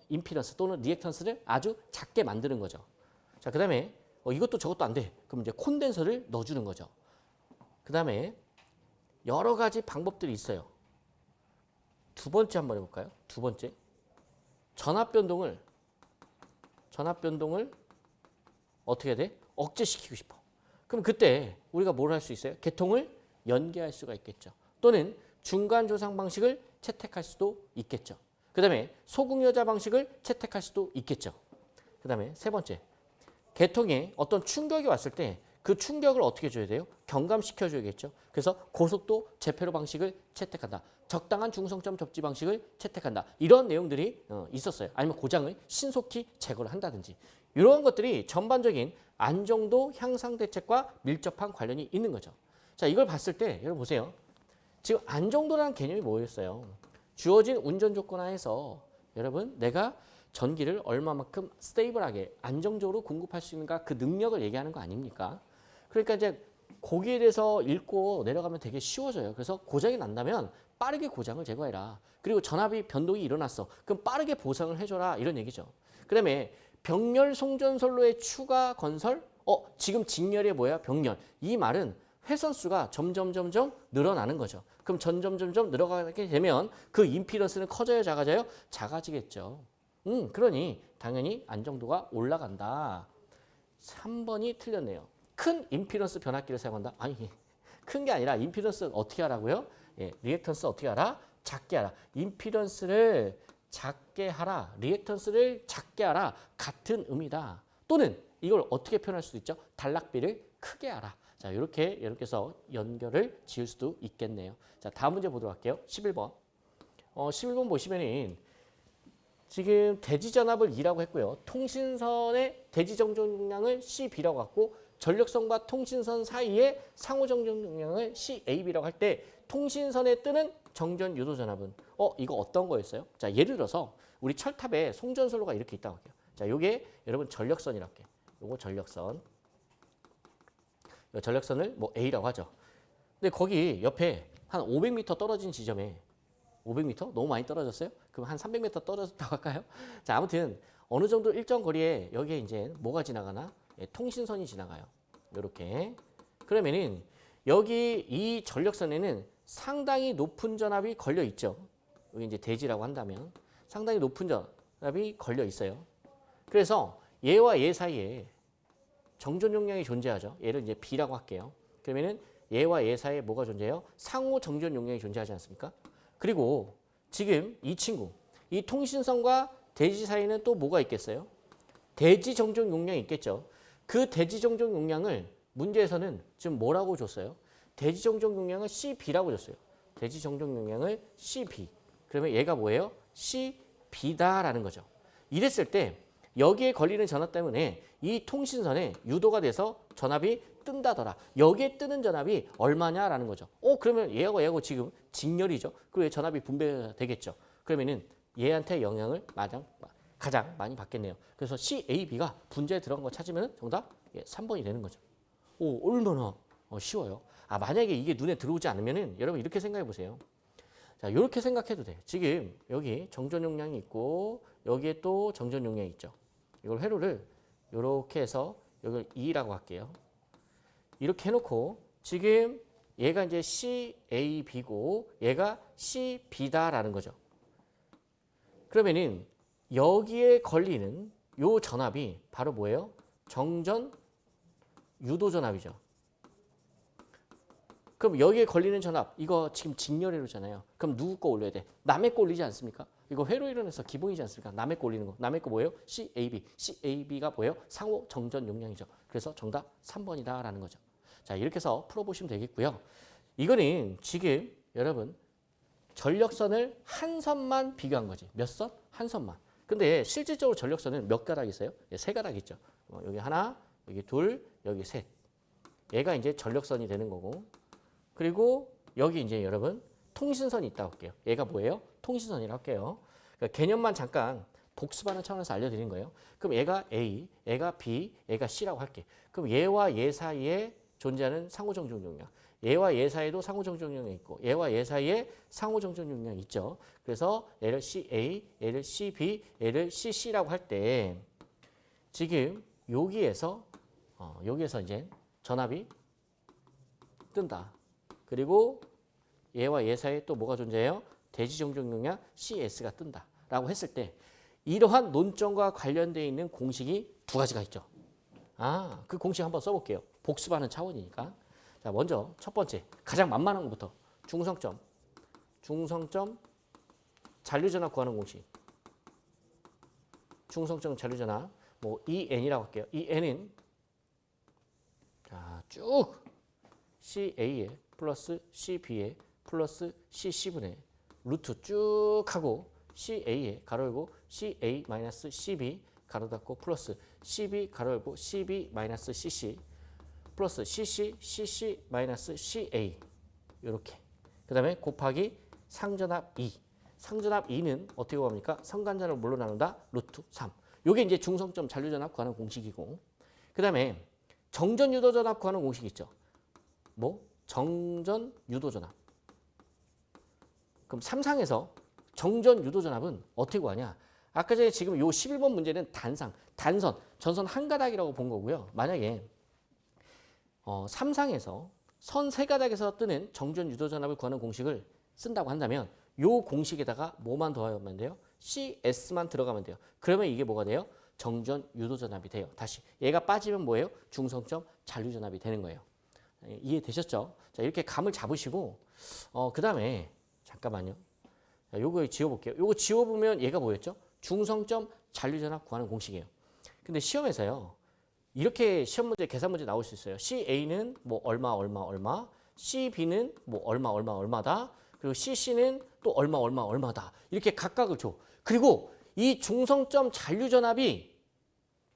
임피던스 또는 리액턴스를 아주 작게 만드는 거죠. 자, 그다음에 이것도 저것도 안 돼. 그럼 이제 콘덴서를 넣어주는 거죠. 그다음에 여러 가지 방법들이 있어요. 두 번째 한번 해볼까요? 두 번째. 전압 변동을 어떻게 해야 돼? 억제시키고 싶어. 그럼 그때 우리가 뭘 할 수 있어요? 계통을 연계할 수가 있겠죠. 또는 중간 조상 방식을 채택할 수도 있겠죠. 그 다음에 소극여자 방식을 채택할 수도 있겠죠. 그 다음에 세 번째, 계통에 어떤 충격이 왔을 때 그 충격을 어떻게 줘야 돼요? 경감시켜 줘야겠죠. 그래서 고속도 제페로 방식을 채택한다. 적당한 중성점 접지 방식을 채택한다. 이런 내용들이 있었어요. 아니면 고장을 신속히 제거를 한다든지. 이런 것들이 전반적인 안정도 향상 대책과 밀접한 관련이 있는 거죠. 자, 이걸 봤을 때 여러분 보세요. 지금 안정도라는 개념이 뭐였어요? 주어진 운전 조건 하에서 여러분 내가 전기를 얼마만큼 스테이블하게 안정적으로 공급할 수 있는가 그 능력을 얘기하는 거 아닙니까? 그러니까 이제 거기에 대해서 읽고 내려가면 되게 쉬워져요. 그래서 고장이 난다면 빠르게 고장을 제거해라. 그리고 전압이 변동이 일어났어. 그럼 빠르게 보상을 해줘라. 이런 얘기죠. 그다음에 병렬 송전선로의 추가 건설? 지금 직렬이 뭐야? 병렬. 이 말은 회선수가 점점 늘어나는 거죠. 그럼 점점 늘어가게 되면 그 임피던스는 커져요, 작아져요? 작아지겠죠. 그러니 당연히 안정도가 올라간다. 3번이 틀렸네요. 큰 임피던스 변압기를 사용한다. 아니, 큰 게 아니라 임피던스 어떻게 하라고요? 리액턴스 어떻게 하라? 작게 하라. 임피던스를 작게 하라. 리액턴스를 작게 하라. 같은 의미다. 또는 이걸 어떻게 표현할 수도 있죠? 단락비를 크게 하라. 자, 이렇게 해서 연결을 지을 수도 있겠네요. 자, 다음 문제 보도록 할게요. 11번. 11번 보시면은 지금 대지전압을 2라고 했고요. 통신선의 대지정전용량을 CB라고 갖고 전력선과 통신선 사이의 상호정전용량을 CAB라고 할 때 통신선에 뜨는 정전 유도 전압은 이거 어떤 거였어요? 자, 예를 들어서 우리 철탑에 송전선로가 이렇게 있다고 할게요. 자, 요게 여러분 전력선이라고 할게요. 요거 전력선. 요 전력선을 뭐 A라고 하죠. 근데 거기 옆에 한 500m 떨어진 지점에 500m? 너무 많이 떨어졌어요? 그럼 한 300m 떨어졌다고 할까요? 자, 아무튼 어느 정도 일정 거리에 여기에 이제 뭐가 지나가나? 통신선이 지나가요. 이렇게. 그러면은 여기 이 전력선에는 상당히 높은 전압이 걸려 있죠. 여기 이제 대지라고 한다면 상당히 높은 전압이 걸려 있어요. 그래서 얘와 얘 사이에 정전 용량이 존재하죠. 얘를 이제 B라고 할게요. 그러면은 얘와 얘 사이에 뭐가 존재해요? 상호 정전 용량이 존재하지 않습니까? 그리고 지금 이 친구, 이 통신선과 대지 사이에는 또 뭐가 있겠어요? 대지 정전 용량이 있겠죠. 그 대지 정전 용량을 문제에서는 지금 뭐라고 줬어요? 대지 정전 용량을 CB라고 줬어요. 대지 정전 용량을 CB. 그러면 얘가 뭐예요? CB다라는 거죠. 이랬을 때 여기에 걸리는 전압 때문에 이 통신선에 유도가 돼서 전압이 뜬다더라. 여기에 뜨는 전압이 얼마냐라는 거죠. 그러면 얘하고 지금 직렬이죠. 그리고 전압이 분배가 되겠죠. 그러면은 얘한테 영향을 가장 많이 받겠네요. 그래서 CAB가 분자에 들어간 거 찾으면 정답 3번이 되는 거죠. 얼마나 쉬워요. 만약에 이게 눈에 들어오지 않으면은 여러분 이렇게 생각해 보세요. 자, 이렇게 생각해도 돼. 지금 여기 정전 용량이 있고 여기에 또 정전 용량이 있죠. 이걸 회로를 이렇게 해서 여기를 2라고 할게요. 이렇게 해놓고 지금 얘가 이제 CAB고 얘가 CB다라는 거죠. 그러면은 여기에 걸리는 요 전압이 바로 뭐예요? 정전 유도 전압이죠. 그럼 여기에 걸리는 전압, 이거 지금 직렬회로잖아요. 그럼 누구 거 올려야 돼? 남의 거 올리지 않습니까? 이거 회로 이론에서 기본이지 않습니까? 남의 거 올리는 거. 남의 거 뭐예요? CAB. CAB가 뭐예요? 상호 정전 용량이죠. 그래서 정답 3번이다라는 거죠. 자, 이렇게 해서 풀어보시면 되겠고요. 이거는 지금 여러분 전력선을 한 선만 비교한 거지. 몇 선? 한 선만. 근데 실질적으로 전력선은 몇 가닥 있어요? 세 가닥 있죠. 여기 하나, 여기 둘, 여기 셋. 얘가 이제 전력선이 되는 거고. 그리고 여기 이제 여러분 통신선이 있다고 할게요. 얘가 뭐예요? 통신선이라고 할게요. 그러니까 개념만 잠깐 복습하는 차원에서 알려드린 거예요. 그럼 얘가 A, 얘가 B, 얘가 C라고 할게. 그럼 얘와 얘 사이에 존재하는 상호정전 용량. 얘와 얘 사이에도 상호정전 용량이 있고 얘와 얘 사이에 상호정전 용량이 있죠. 그래서 얘를 CA, 얘를 CB, 얘를 CC라고 할 때 지금 여기에서 이제 전압이 뜬다. 그리고 얘와 얘 사이에 또 뭐가 존재해요? 대지정전 용량 CS가 뜬다라고 했을 때 이러한 논점과 관련되어 있는 공식이 두 가지가 있죠. 그 공식 한번 써볼게요. 복습하는 차원이니까. 자, 먼저 첫 번째 가장 만만한 것부터 중성점 잔류전압 구하는 공식. 중성점 잔류전압 뭐 EN이라고 할게요. EN은 자, 쭉 CA에 플러스 CB에 플러스 CC분의 루트 쭉 하고 CA에 가로 열고 CA 마이너스 CB 가로 닫고 플러스 CB 가로 열고 CB 마이너스 CC 플러스 CC CC 마이너스 CA 이렇게 그 다음에 곱하기 상전압 2 상전압 2는 어떻게 구합니까? 성간전을 뭘로 나눈다? 루트 3 요게 이제 중성점 잔류전압 구하는 공식이고 그 다음에 정전 유도전압 구하는 공식 있죠. 뭐? 정전 유도전압. 그럼 3상에서 정전 유도전압은 어떻게 구하냐? 아까 전에 지금 요 11번 문제는 단선, 전선 한 가닥이라고 본 거고요. 만약에 3상에서 선 세 가닥에서 뜨는 정전 유도전압을 구하는 공식을 쓴다고 한다면 요 공식에다가 뭐만 더하면 돼요? CS만 들어가면 돼요. 그러면 이게 뭐가 돼요? 정전 유도전압이 돼요. 다시 얘가 빠지면 뭐예요? 중성점 잔류전압이 되는 거예요. 이해되셨죠? 자, 이렇게 감을 잡으시고 그 다음에 잠깐만요. 자, 요거 지워볼게요. 요거 지워보면 얘가 뭐였죠? 중성점 잔류전압 구하는 공식이에요. 근데 시험에서요. 이렇게 시험 문제, 계산 문제 나올 수 있어요. CA는 뭐 얼마, CB는 뭐 얼마다. 그리고 CC는 또 얼마다. 이렇게 각각을 줘. 그리고 이 중성점 잔류전압이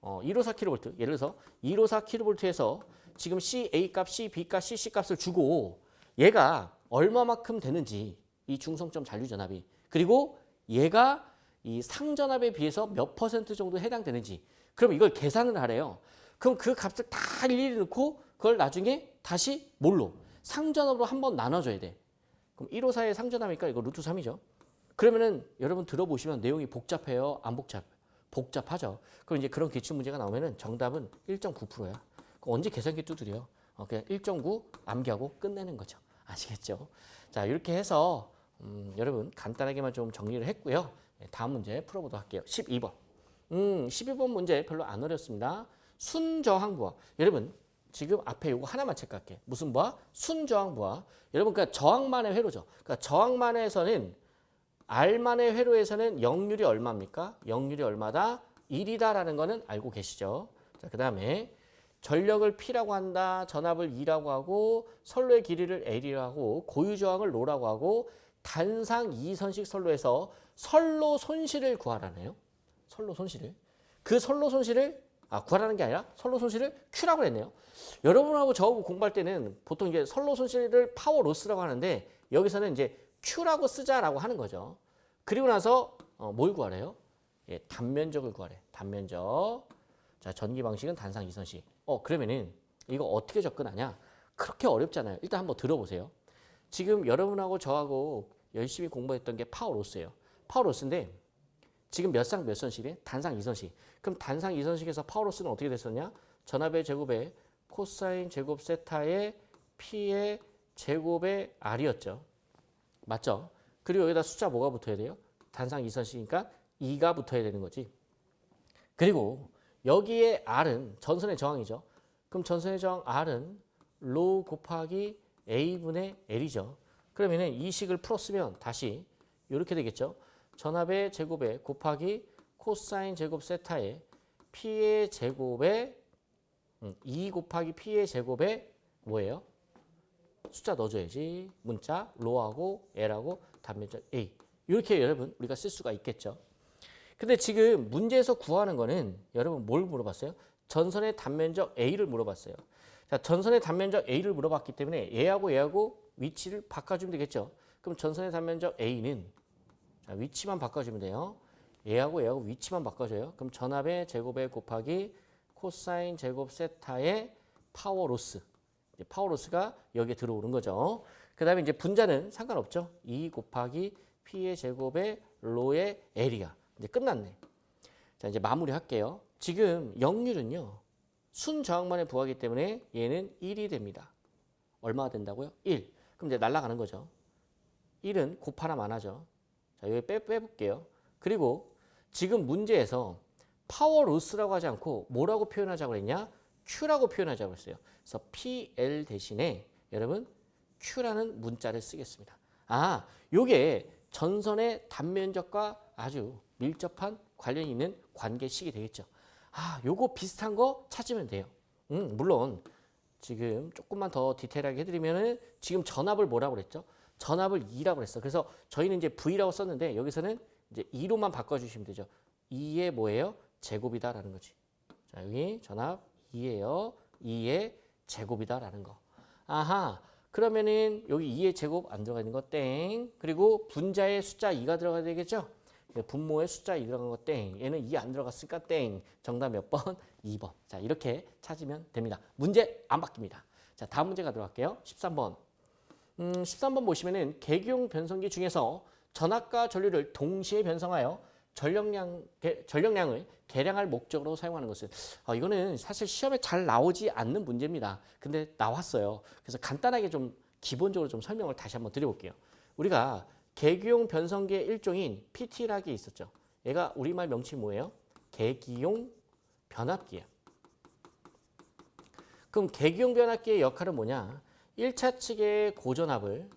154kV, 예를 들어서 154kV에서 지금 CA 값, CB 값, CC 값을 주고 얘가 얼마만큼 되는지 이 중성점 잔류전압이 그리고 얘가 이 상전압에 비해서 몇 퍼센트 정도 해당되는지 그럼 이걸 계산을 하래요. 그럼 그 값을 다 일일이 넣고 그걸 나중에 다시 뭘로? 상전압으로 한번 나눠줘야 돼. 그럼 154의 상전압이니까 이거 루트 3이죠. 그러면은 여러분 들어보시면 내용이 복잡해요? 안 복잡해요? 복잡하죠. 그럼 이제 그런 기출문제가 나오면은 정답은 1.9%야. 언제 계산기 두드려? 그냥 1.9 암기하고 끝내는 거죠. 아시겠죠? 자, 이렇게 해서 여러분 간단하게만 좀 정리를 했고요. 다음 문제 풀어보도록 할게요. 12번. 12번 문제 별로 안 어렵습니다. 순저항부하. 여러분 지금 앞에 요거 하나만 체크할게. 무슨 부하? 순저항부하. 여러분 그러니까 저항만의 회로죠. 그러니까 저항만에서는 R만의 회로에서는 역률이 얼마입니까? 역률이 얼마다? 1이다라는 거는 알고 계시죠? 자, 그 다음에 전력을 P라고 한다. 전압을 E라고 하고 선로의 길이를 L이라고 하고 고유 저항을 R라고 하고 단상 2선식 선로에서 선로 손실을 구하라네요. 선로 손실을. 그 선로 손실을 구하라는 게 아니라 선로 손실을 Q라고 했네요. 여러분하고 저하고 공부할 때는 보통 이제 선로 손실을 파워 로스라고 하는데 여기서는 이제 Q라고 쓰자라고 하는 거죠. 그리고 나서 뭘 구하래요? 예, 단면적을 구하래. 단면적. 자, 전기 방식은 단상 2선식. 그러면은 이거 어떻게 접근하냐? 그렇게 어렵잖아요. 일단 한번 들어보세요. 지금 여러분하고 저하고 열심히 공부했던 게 파워 로스예요. 파워 로스인데 지금 몇 상 몇 선식이래? 단상 2선식. 그럼 단상 2선식에서 파워로스는 어떻게 됐었냐? 전압의 제곱에 코사인 제곱 세타의 P의 제곱의 R이었죠. 맞죠? 그리고 여기다 숫자 뭐가 붙어야 돼요? 단상 2선식이니까 2가 붙어야 되는 거지. 그리고 여기에 R은 전선의 저항이죠. 그럼 전선의 저항 R은 로 곱하기 A분의 L이죠. 그러면은 이 식을 풀었으면 다시 이렇게 되겠죠. 전압의 제곱에 곱하기 코사인 제곱 세타의 P의 제곱에 2 곱하기 P의 제곱에 뭐예요? 숫자 넣어줘야지. 문자 로하고 L하고 단면적 A. 이렇게 여러분 우리가 쓸 수가 있겠죠. 근데 지금 문제에서 구하는 거는 여러분 뭘 물어봤어요? 전선의 단면적 A를 물어봤어요. 자, 전선의 단면적 A를 물어봤기 때문에 얘하고 위치를 바꿔주면 되겠죠. 그럼 전선의 단면적 A는 자, 위치만 바꿔주면 돼요. 얘하고 위치만 바꿔줘요. 그럼 전압의 제곱에 곱하기 코사인 제곱 세타의 파워 로스. 파워 로스가 여기에 들어오는 거죠. 그 다음에 이제 분자는 상관없죠. 2 곱하기 P의 제곱에 로의 L이야. 이제 끝났네. 자, 이제 마무리 할게요. 지금 역률은요. 순 저항만에 부하기 때문에 얘는 1이 됩니다. 얼마가 된다고요? 1. 그럼 이제 날아가는 거죠. 1은 곱하나 마나죠. 자, 여기 빼볼게요. 그리고 지금 문제에서 파워 로스라고 하지 않고 뭐라고 표현하자고 그랬냐? Q라고 표현하자고 했어요. 그래서 PL 대신에 여러분 Q라는 문자를 쓰겠습니다. 아, 요게 전선의 단면적과 아주 밀접한 관련이 있는 관계식이 되겠죠. 아, 요거 비슷한 거 찾으면 돼요. 물론 지금 조금만 더 디테일하게 해드리면은 지금 전압을 뭐라고 그랬죠? 전압을 2라고 그랬어. 그래서 저희는 이제 V라고 썼는데 여기서는 이제 2로만 바꿔주시면 되죠. 2의 뭐예요? 제곱이다라는 거지. 자, 여기 전압 2예요. 2의 제곱이다라는 거. 아하. 그러면은 여기 2의 제곱 안 들어가 있는 거 땡. 그리고 분자의 숫자 2가 들어가야 되겠죠? 분모의 숫자 2 들어간 거 땡. 얘는 2 안 들어갔으니까 땡. 정답 몇 번? 2번. 자, 이렇게 찾으면 됩니다. 문제 안 바뀝니다. 자, 다음 문제 가도록 할게요. 13번. 13번 보시면은 계기용 변성기 중에서 전압과 전류를 동시에 변성하여 전력량을 계량할 목적으로 사용하는 것은 이거는 사실 시험에 잘 나오지 않는 문제입니다. 근데 나왔어요. 그래서 간단하게 좀 기본적으로 좀 설명을 다시 한번 드려볼게요. 우리가 계기용 변성기의 일종인 PT라는 게 있었죠. 얘가 우리말 명칭이 뭐예요? 계기용 변압기예요. 그럼 계기용 변압기의 역할은 뭐냐? 1차 측의 고전압을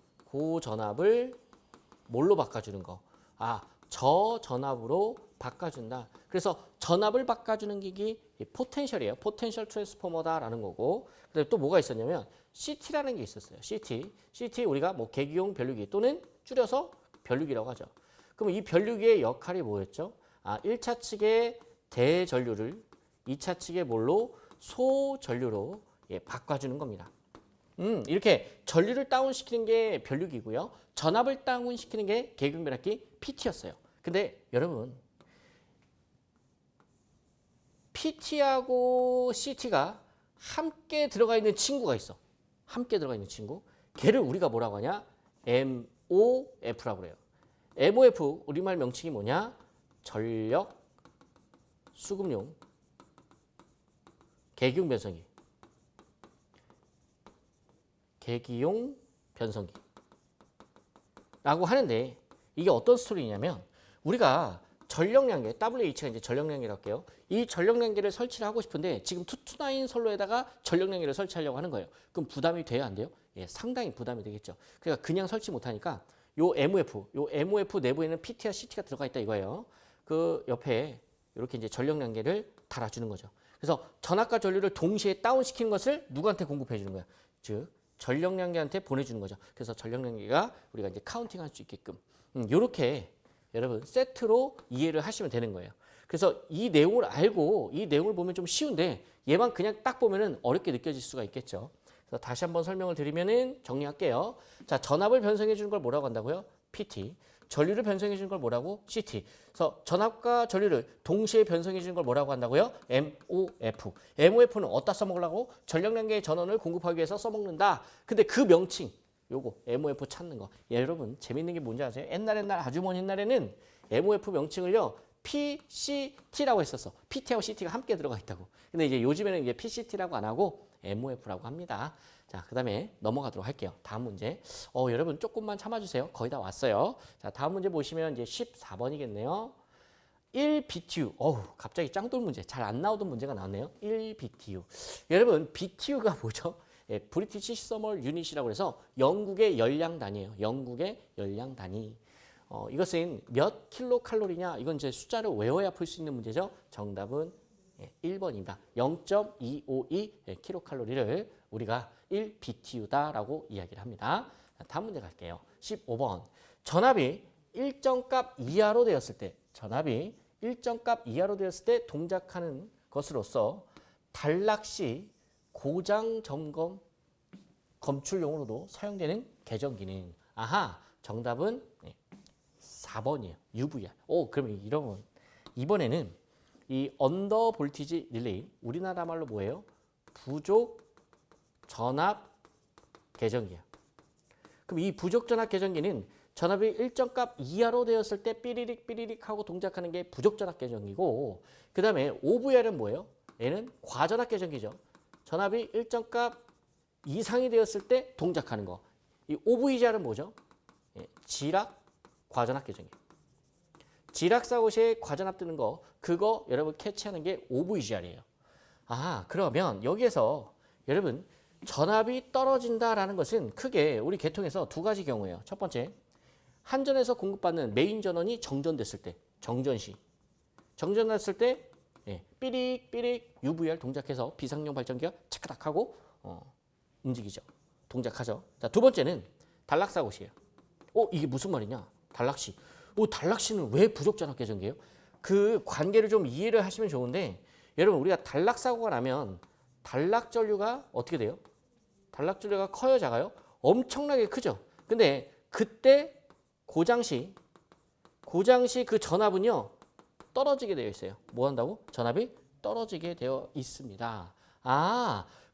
뭘로 바꿔주는 거? 아, 저전압으로 바꿔준다. 그래서 전압을 바꿔주는 기기 포텐셜이에요. 포텐셜 트랜스포머다라는 거고. 그다음에 또 뭐가 있었냐면 CT라는 게 있었어요. CT 우리가 뭐 계기용 변류기 또는 줄여서 변류기라고 하죠. 그럼 이 변류기의 역할이 뭐였죠? 아, 1차 측의 대전류를 2차 측의 뭘로 소전류로 바꿔주는 겁니다. 이렇게 전류를 다운시키는 게 변류기고요. 전압을 다운시키는 게 계기용 변압기 PT였어요. 근데 여러분 PT하고 CT가 함께 들어가 있는 친구가 있어. 함께 들어가 있는 친구. 걔를 우리가 뭐라고 하냐? MOF라고 그래요. MOF 우리말 명칭이 뭐냐? 전력 수급용 계기용 변성기. 계기용 변성기 라고 하는데 이게 어떤 스토리냐면 우리가 전력량계 WH가 이제 전력량계라고 할게요. 이 전력량계를 설치를 하고 싶은데 지금 229 선로에다가 전력량계를 설치하려고 하는 거예요. 그럼 부담이 돼요, 안 돼요? 예, 상당히 부담이 되겠죠. 그러니까 그냥 설치 못 하니까 요 MOF 내부에는 PT와 CT가 들어가 있다 이거예요. 그 옆에 이렇게 이제 전력량계를 달아주는 거죠. 그래서 전압과 전류를 동시에 다운시키는 것을 누구한테 공급해 주는 거야? 즉 전력량계한테 보내주는 거죠. 그래서 전력량계가 우리가 이제 카운팅할 수 있게끔 이렇게 여러분 세트로 이해를 하시면 되는 거예요. 그래서 이 내용을 알고 이 내용을 보면 좀 쉬운데 얘만 그냥 딱 보면은 어렵게 느껴질 수가 있겠죠. 그래서 다시 한번 설명을 드리면은 정리할게요. 자, 전압을 변성해 주는 걸 뭐라고 한다고요? PT. 전류를 변성해 주는 걸 뭐라고? CT. 그래서 전압과 전류를 동시에 변성해 주는 걸 뭐라고 한다고요? MOF. MOF는 어디다 써먹으려고? 전력량계의 전원을 공급하기 위해서 써먹는다. 근데 그 명칭, 요거 MOF 찾는 거. 예, 여러분 재밌는 게 뭔지 아세요? 옛날 아주 먼 옛날에는 MOF 명칭을요. PCT라고 했었어. PT하고 CT가 함께 들어가 있다고. 근데 이제 요즘에는 이제 PCT라고 안 하고 MOF라고 합니다. 자, 그다음에 넘어가도록 할게요. 다음 문제. 여러분 조금만 참아주세요. 거의 다 왔어요. 자, 다음 문제 보시면 이제 14번이겠네요. 1BTU. 갑자기 짱돌 문제. 잘 안 나오던 문제가 나왔네요. 1BTU. 여러분, BTU가 뭐죠? 예, 브리티시 서멀 유닛이라고 해서 영국의 열량 단위예요. 영국의 열량 단위. 이것은 몇 킬로칼로리냐? 이건 이제 숫자를 외워야 풀 수 있는 문제죠. 정답은 1번입니다. 0.252 킬로칼로리를 우리가 1BTU다라고 이야기를 합니다. 다음 문제 갈게요. 15번. 전압이 일정 값 이하로 되었을 때, 전압이 일정 값 이하로 되었을 때 동작하는 것으로서 단락 시 고장 점검 검출용으로도 사용되는 계정 기능. 아하, 정답은 4번이에요. UVR. 그러면 이런 이번에는 이 언더 볼티지 릴레이, 우리나라 말로 뭐예요? 부족 전압 계정기야. 그럼 이 부족 전압 계정기는 전압이 일정 값 이하로 되었을 때 삐리릭 삐리릭 하고 동작하는 게 부족 전압 계정기고, 그 다음에 OVR은 뭐예요? 얘는 과전압 계정기죠. 전압이 일정 값 이상이 되었을 때 동작하는 거. 이 OVGR은 뭐죠? 지락 과전압 계정기. 지락 사고 시에 과전압 뜨는 거, 그거 여러분 캐치하는 게 OVGR이에요. 그러면 여기에서 여러분 전압이 떨어진다라는 것은 크게 우리 계통에서 두 가지 경우예요. 첫 번째, 한전에서 공급받는 메인 전원이 정전됐을 때, 정전시. 정전됐을 때 삐릭삐릭 UVR 동작해서 비상용 발전기가 차크닥 하고 움직이죠. 동작하죠. 자, 두 번째는 단락사고 시예요. 이게 무슨 말이냐? 단락시. 단락시는 왜 부족 전압 계정기예요? 그 관계를 좀 이해를 하시면 좋은데, 여러분 우리가 단락사고가 나면 단락 전류가 어떻게 돼요? 단락 전류가 커요, 작아요? 엄청나게 크죠. 근데 그때 고장시 그 전압은요 떨어지게 되어 있어요. 뭐 한다고? 전압이 떨어지게 되어 있습니다.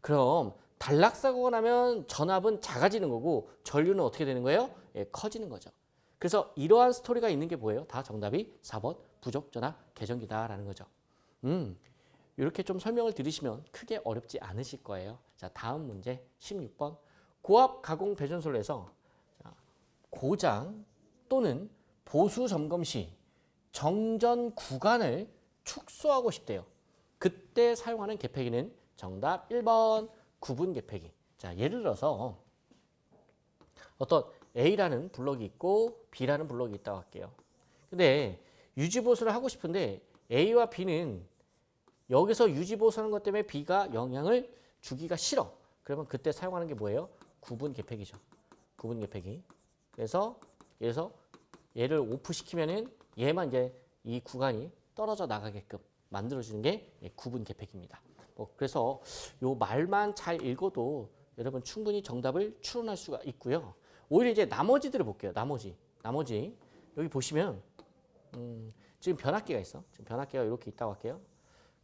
그럼 단락사고가 나면 전압은 작아지는 거고 전류는 어떻게 되는 거예요? 커지는 거죠. 그래서 이러한 스토리가 있는 게 뭐예요? 다 정답이 4번 부족 전압 계정기다라는 거죠. 이렇게 좀 설명을 들으시면 크게 어렵지 않으실 거예요. 자, 다음 문제 16번. 고압 가공 배전소에서 고장 또는 보수 점검 시 정전 구간을 축소하고 싶대요. 그때 사용하는 개폐기는 정답 1번 구분 개폐기. 자, 예를 들어서 어떤 A라는 블럭이 있고 B라는 블럭이 있다고 할게요. 근데 유지보수를 하고 싶은데 A와 B는 여기서 유지보수하는 것 때문에 B가 영향을 주기가 싫어. 그러면 그때 사용하는 게 뭐예요? 구분 개폐기죠. 구분 개폐기. 그래서 얘를 오프시키면은 얘만 이제 이 구간이 떨어져 나가게끔 만들어주는 게 구분 개폐기입니다. 그래서 요 말만 잘 읽어도 여러분 충분히 정답을 추론할 수가 있고요. 오히려 이제 나머지들을 볼게요. 나머지 여기 보시면 지금 변압기가 있어. 지금 변압기가 이렇게 있다고 할게요.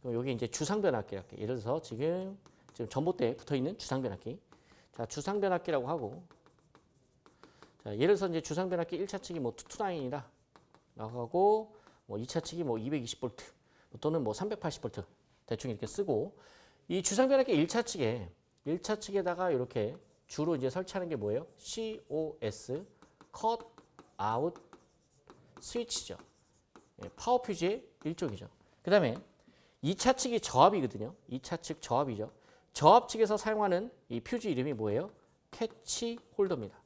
그럼 여기 이제 주상 변압기 할게요. 예를 들어서 지금 전봇대에 붙어 있는 주상 변압기. 자, 주상 변압기라고 하고, 자, 예를 들어서 이제 주상 변압기 1차 측이 뭐 투투라인이라 나가고, 뭐 2차 측이 뭐 220V 또는 뭐 380V 대충 이렇게 쓰고, 이 주상 변압기 1차 측에다가 이렇게 주로 이제 설치하는 게 뭐예요? COS 컷 아웃 스위치죠. 파워 퓨즈의 일종이죠. 그다음에 2차 측이 저압이거든요. 2차 측 저압이죠. 저압 측에서 사용하는 이 퓨즈 이름이 뭐예요? 캐치 홀더입니다.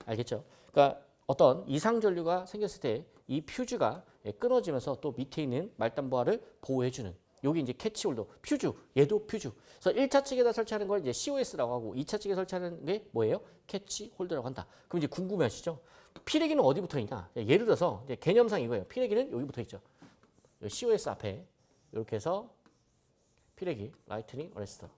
알겠죠? 그러니까 어떤 이상 전류가 생겼을 때 이 퓨즈가 끊어지면서 또 밑에 있는 말단부하를 보호해주는, 여기 이제 캐치 홀더, 퓨즈, 얘도 퓨즈. 그래서 1차 측에다 설치하는 걸 이제 COS라고 하고 2차 측에 설치하는 게 뭐예요? 캐치 홀더라고 한다. 그럼 이제 궁금해하시죠? 피레기는 어디 붙어 있냐? 예를 들어서 이제 개념상 이거예요. 피레기는 여기 붙어 있죠. COS 앞에 이렇게 해서 피레기, 라이트닝 어레스터.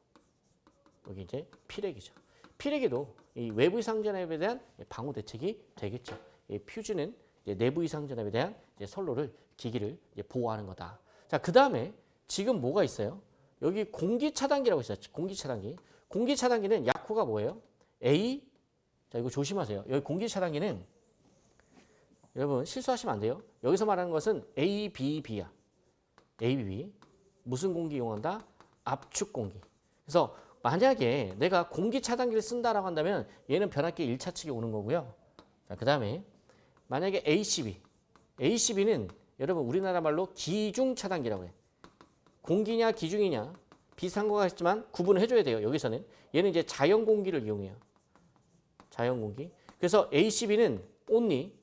여기 이제 피레기죠. 피레기도 이 외부 이상 전압에 대한 방호 대책이 되겠죠. 이 퓨즈는 이제 내부 이상 전압에 대한 이제 선로를, 기기를 이제 보호하는 거다. 자, 그 다음에 지금 뭐가 있어요? 여기 공기 차단기라고 있어요. 공기 차단기. 공기 차단기는 약호가 뭐예요? A. 자, 이거 조심하세요. 여기 공기 차단기는 여러분 실수하시면 안 돼요. 여기서 말하는 것은 ABB야. ABB. 무슨 공기 이용한다? 압축 공기. 그래서 만약에 내가 공기 차단기를 쓴다라고 한다면 얘는 변압기 1차 측에 오는 거고요. 자, 그다음에 만약에 ACB. ACB는 여러분 우리나라 말로 기중 차단기라고 해. 공기냐 기중이냐 비슷한 것 같지만 구분을 해줘야 돼요. 여기서는 얘는 이제 자연 공기를 이용해요. 자연 공기. 그래서 ACB는 only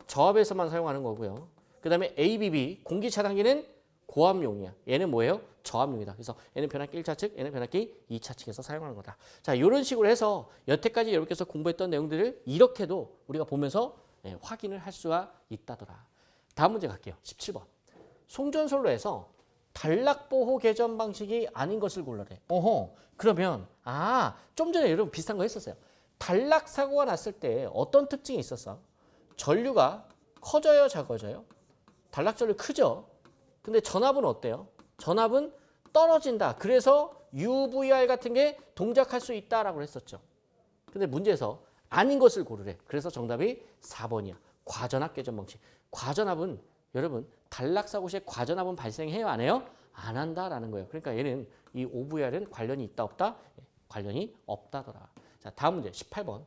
저압에서만 사용하는 거고요. 그다음에 ABB 공기 차단기는 고압용이야. 얘는 뭐예요? 저압용이다. 그래서 얘는 변압기 1차 측, 얘는 변압기 2차 측에서 사용하는 거다. 자, 이런 식으로 해서 여태까지 이렇게 해서 공부했던 내용들을 이렇게도 우리가 보면서 확인을 할 수가 있다더라. 다음 문제 갈게요. 17번. 송전솔로에서 단락보호 개전 방식이 아닌 것을 골라래. 그러면 좀 전에 여러분 비슷한 거 했었어요. 단락 사고가 났을 때 어떤 특징이 있었어? 전류가 커져요, 작아져요? 단락 전류 크죠? 근데 전압은 어때요? 전압은 떨어진다. 그래서 UVR 같은 게 동작할 수 있다라고 했었죠. 근데 문제에서 아닌 것을 고르래. 그래서 정답이 4번이야. 과전압 개전 방식. 과전압은 여러분 단락 사고 시에 과전압은 발생해요, 안 해요? 안 한다라는 거예요. 그러니까 얘는 이 OVR은 관련이 있다 없다? 관련이 없다더라. 자, 다음 문제 18번.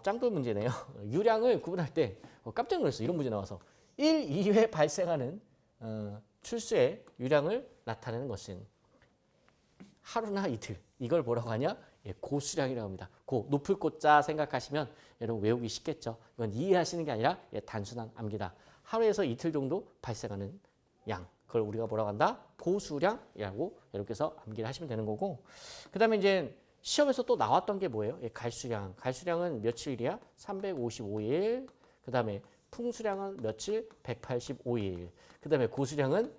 짱돌 문제네요. 유량을 구분할 때 깜짝 놀랐어. 이런 문제 나와서 1, 2회 발생하는 출수의 유량을 나타내는 것은 하루나 이틀. 이걸 뭐라고 하냐? 고수량이라고 합니다. 높을 고자 생각하시면 여러분 외우기 쉽겠죠. 이건 이해하시는 게 아니라 단순한 암기다. 하루에서 이틀 정도 발생하는 양. 그걸 우리가 뭐라고 한다? 고수량이라고 이렇게 해서 암기를 하시면 되는 거고. 그 다음에 이제 시험에서 또 나왔던 게 뭐예요? 갈수량. 갈수량은 며칠이야? 355일. 그 다음에 풍수량은 며칠? 185일. 그 다음에 고수량은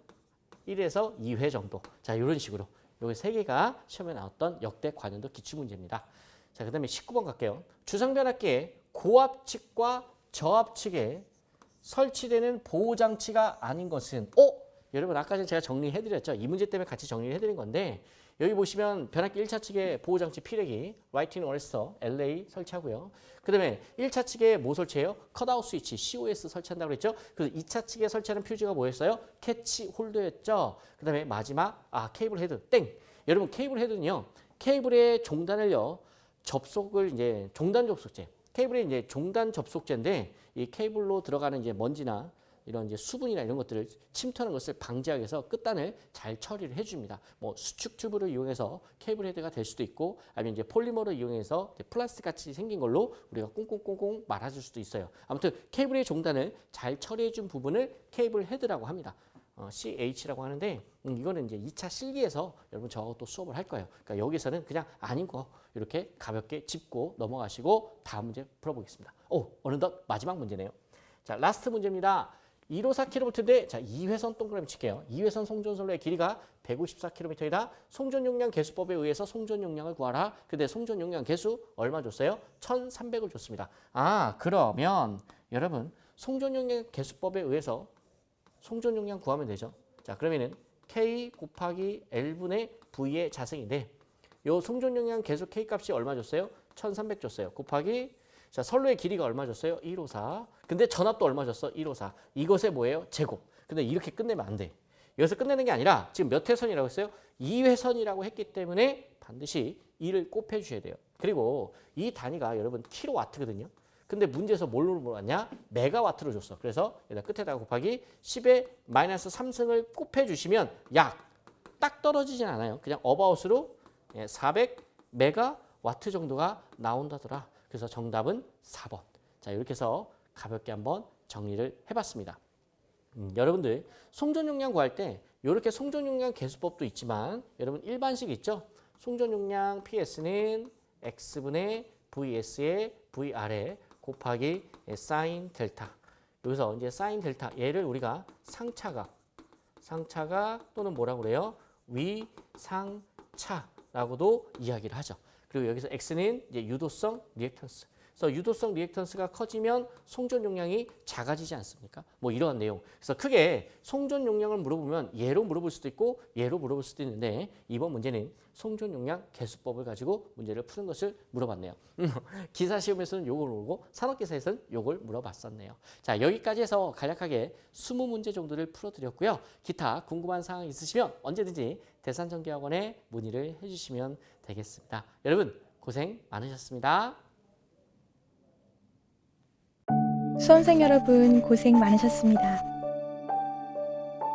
1에서 2회 정도. 자, 이런 식으로. 여기 세 개가 시험에 나왔던 역대 관연도 기출문제입니다. 자, 그 다음에 19번 갈게요. 주상변압기의 고압측과 저압측에 설치되는 보호장치가 아닌 것은 여러분 아까 전에 제가 정리해드렸죠. 이 문제 때문에 같이 정리를 해드린 건데 여기 보시면 변압기 1차 측에 보호장치 피레기 라이트닝 어레스터 LA 설치하고요. 그 다음에 1차 측에 뭐 설치해요? 컷아웃 스위치 COS 설치한다고 그랬죠. 그래서 2차 측에 설치하는 퓨즈가 뭐였어요? 캐치 홀더였죠. 그 다음에 마지막 케이블 헤드 땡. 여러분 케이블 헤드는요. 케이블의 종단을요. 접속을 이제 종단 접속제. 케이블의 이제 종단 접속제인데 이 케이블로 들어가는 이제 먼지나 이런 이제 수분이나 이런 것들을 침투하는 것을 방지하기 위해서 끝단을 잘 처리를 해줍니다. 뭐 수축 튜브를 이용해서 케이블 헤드가 될 수도 있고 아니면 이제 폴리머를 이용해서 플라스틱 같이 생긴 걸로 우리가 꽁꽁꽁꽁 말아줄 수도 있어요. 아무튼 케이블의 종단을 잘 처리해준 부분을 케이블 헤드라고 합니다. CH라고 하는데 이거는 이제 2차 실기에서 여러분 저하고 또 수업을 할 거예요. 그러니까 여기서는 그냥 아닌 거 이렇게 가볍게 짚고 넘어가시고 다음 문제 풀어보겠습니다. 어느덧 마지막 문제네요. 자, 라스트 문제입니다. 154km인데 자 2회선 동그라미 칠게요. 2회선 송전솔로의 길이가 154km이다. 송전 용량 계수법에 의해서 송전 용량을 구하라. 근데 송전 용량 계수 얼마 줬어요? 1300을 줬습니다. 그러면 여러분 송전 용량 계수법에 의해서 송전 용량 구하면 되죠. 자, 그러면은 K 곱하기 L분의 V의 자승인데 요 송전 용량 계수 K 값이 얼마 줬어요? 1300 줬어요. 곱하기 자, 선로의 길이가 얼마 줬어요? 154. 근데 전압도 얼마 줬어? 154. 이것의 뭐예요? 제곱. 근데 이렇게 끝내면 안 돼. 여기서 끝내는 게 아니라 지금 몇 회선이라고 했어요? 2회선이라고 했기 때문에 반드시 2를 곱해 주셔야 돼요. 그리고 이 단위가 여러분 킬로와트거든요. 근데 문제에서 뭘로 물어봤냐? 메가와트로 줬어. 그래서 여기다 끝에다가 곱하기 10의 마이너스 3승을 곱해 주시면 약 딱 떨어지진 않아요. 그냥 어바웃으로 400 메가와트 정도가 나온다더라. 그래서 정답은 4번. 자, 이렇게 해서 가볍게 한번 정리를 해봤습니다. 여러분들 송전 용량 구할 때 이렇게 송전 용량 계수법도 있지만 여러분 일반식 있죠? 송전 용량 PS는 X분의 VS의 VR에 곱하기 사인 델타. 여기서 이제 사인 델타 얘를 우리가 상차각 또는 뭐라고 그래요? 위상차라고도 이야기를 하죠. 그리고 여기서 X는 이제 유도성 리액턴스. 그래서 유도성 리액턴스가 커지면 송전 용량이 작아지지 않습니까? 뭐 이러한 내용. 그래서 크게 송전 용량을 물어보면 얘로 물어볼 수도 있고 얘로 물어볼 수도 있는데 이번 문제는 송전 용량 개수법을 가지고 문제를 푸는 것을 물어봤네요. 기사 시험에서는 요걸 물어보고 산업기사에서는 요걸 물어봤었네요. 자, 여기까지 해서 간략하게 20문제 정도를 풀어드렸고요. 기타 궁금한 사항 있으시면 언제든지 대산전기학원에 문의를 해주시면 되겠습니다. 여러분 고생 많으셨습니다. 수험생 여러분 고생 많으셨습니다.